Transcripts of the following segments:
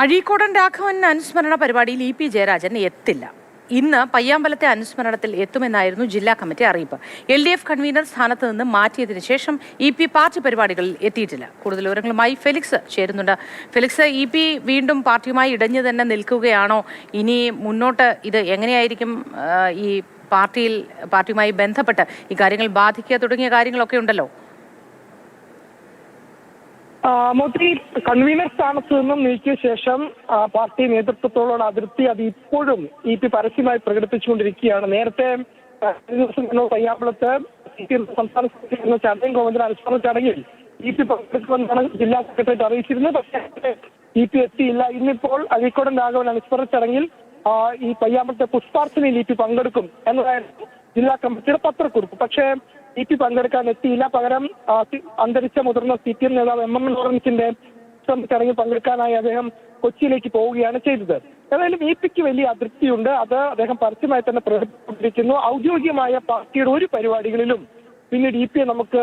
അഴീക്കോടൻ രാഘവൻ അനുസ്മരണ പരിപാടിയിൽ E P Jayarajan എത്തില്ല. ഇന്ന് പയ്യാമ്പലത്തെ അനുസ്മരണത്തിൽ എത്തുമെന്നായിരുന്നു ജില്ലാ കമ്മിറ്റി അറിയിപ്പ്. LDF കൺവീനർ സ്ഥാനത്ത് നിന്ന് മാറ്റിയതിനു ശേഷം ഇ പി പാർട്ടി പരിപാടികളിൽ എത്തിയിട്ടില്ല. കൂടുതൽ വിവരങ്ങളുമായി ഫെലിക്സ് ചേരുന്നുണ്ട്. ഫെലിക്സ്, ഇ പി വീണ്ടും പാർട്ടിയുമായി ഇടഞ്ഞു തന്നെ നിൽക്കുകയാണോ? ഇനി മുന്നോട്ട് ഇത് എങ്ങനെയായിരിക്കും ഈ പാർട്ടിയുമായി ബന്ധപ്പെട്ട് ഈ കാര്യങ്ങൾ ബാധിക്കുക തുടങ്ങിയ കാര്യങ്ങളൊക്കെ ഉണ്ടല്ലോ? മോത്തി കൺവീനർ സ്ഥാനത്ത് നിന്നും നീക്കിയ ശേഷം പാർട്ടി നേതൃത്വത്തോടുള്ള അതിർത്തി അത് ഇപ്പോഴും ഇ പി പരസ്യമായി പ്രകടിപ്പിച്ചുകൊണ്ടിരിക്കുകയാണ്. നേരത്തെ ദിവസം പയ്യാമ്പലത്ത് സംസ്ഥാന സെക്രട്ടറി ചടയം ഗോവിന്ദൻ അനുസ്മരണ ചടങ്ങിൽ ഇ പി പങ്കെടുക്കുമെന്നാണ് ജില്ലാ സെക്രട്ടേറിയറ്റ് അറിയിച്ചിരുന്നത്. പക്ഷേ ഇ പി എത്തിയില്ല. ഇന്നിപ്പോൾ അഴീക്കോടൻ രാഘവൻ അനുസ്മരണ ചടങ്ങിൽ ഈ പയ്യാമ്പലത്തെ പുഷ്പാർച്ചനയിൽ ഇ പി പങ്കെടുക്കും എന്നതായിരുന്നു ജില്ലാ കമ്മിറ്റിയുടെ പത്രക്കുറിപ്പ്. പക്ഷേ ഇ പി പങ്കെടുക്കാൻ എത്തിയില്ല. പകരം അന്തരിച്ച മുതിർന്ന CPM നേതാവ് MM ലോറൻസിന്റെ ചടങ്ങിൽ പങ്കെടുക്കാനായി അദ്ദേഹം കൊച്ചിയിലേക്ക് പോവുകയാണ് ചെയ്തത്. ഏതായാലും ഇ പിക്ക് വലിയ അതൃപ്തിയുണ്ട്. അത് അദ്ദേഹം പരസ്യമായി തന്നെ പ്രകടിപ്പിച്ചിരിക്കുന്നു. ഔദ്യോഗികമായ പാർട്ടിയുടെ ഒരു പരിപാടികളിലും പിന്നീട് ഇ പിയെ നമുക്ക്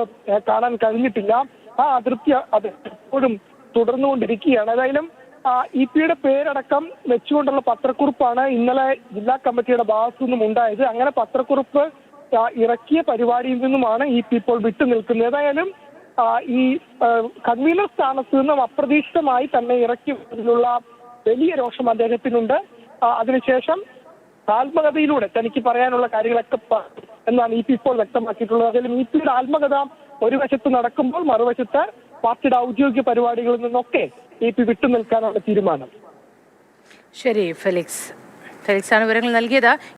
കാണാൻ കഴിഞ്ഞിട്ടില്ല. ആ അതൃപ്തി അത് എപ്പോഴും തുടർന്നുകൊണ്ടിരിക്കുകയാണ്. ഏതായാലും ഇ പിയുടെ പേരടക്കം വെച്ചുകൊണ്ടുള്ള പത്രക്കുറിപ്പാണ് ഇന്നലെ ജില്ലാ കമ്മിറ്റിയുടെ ഭാഗത്തു നിന്നും ഉണ്ടായത്. അങ്ങനെ പത്രക്കുറിപ്പ് ഇറക്കിയ പരിപാടിയിൽ നിന്നുമാണ് ഇ പി ഇപ്പോൾ വിട്ടു നിൽക്കുന്നത്. ഏതായാലും ഈ കൺവീനർ സ്ഥാനത്ത് നിന്നും അപ്രതീക്ഷിതമായി തന്നെ ഇറക്കിയതിലുള്ള വലിയ രോഷം അദ്ദേഹത്തിനുണ്ട്. അതിനുശേഷം ആത്മകഥയിലൂടെ തനിക്ക് പറയാനുള്ള കാര്യങ്ങളൊക്കെ എന്നാണ് ഇ പി ഇപ്പോൾ വ്യക്തമാക്കിയിട്ടുള്ളത്. അതിലും ഇ പിയുടെ ആത്മകഥ ഒരു വശത്ത് നടക്കുമ്പോൾ മറുവശത്ത് പാർട്ടിയുടെ ഔദ്യോഗിക പരിപാടികളിൽ നിന്നൊക്കെ ഇ പി വിട്ടു നിൽക്കാനുള്ള തീരുമാനം. ശരി, ഫെലിക്സ് ആണ് വിവരങ്ങൾ നൽകിയത്.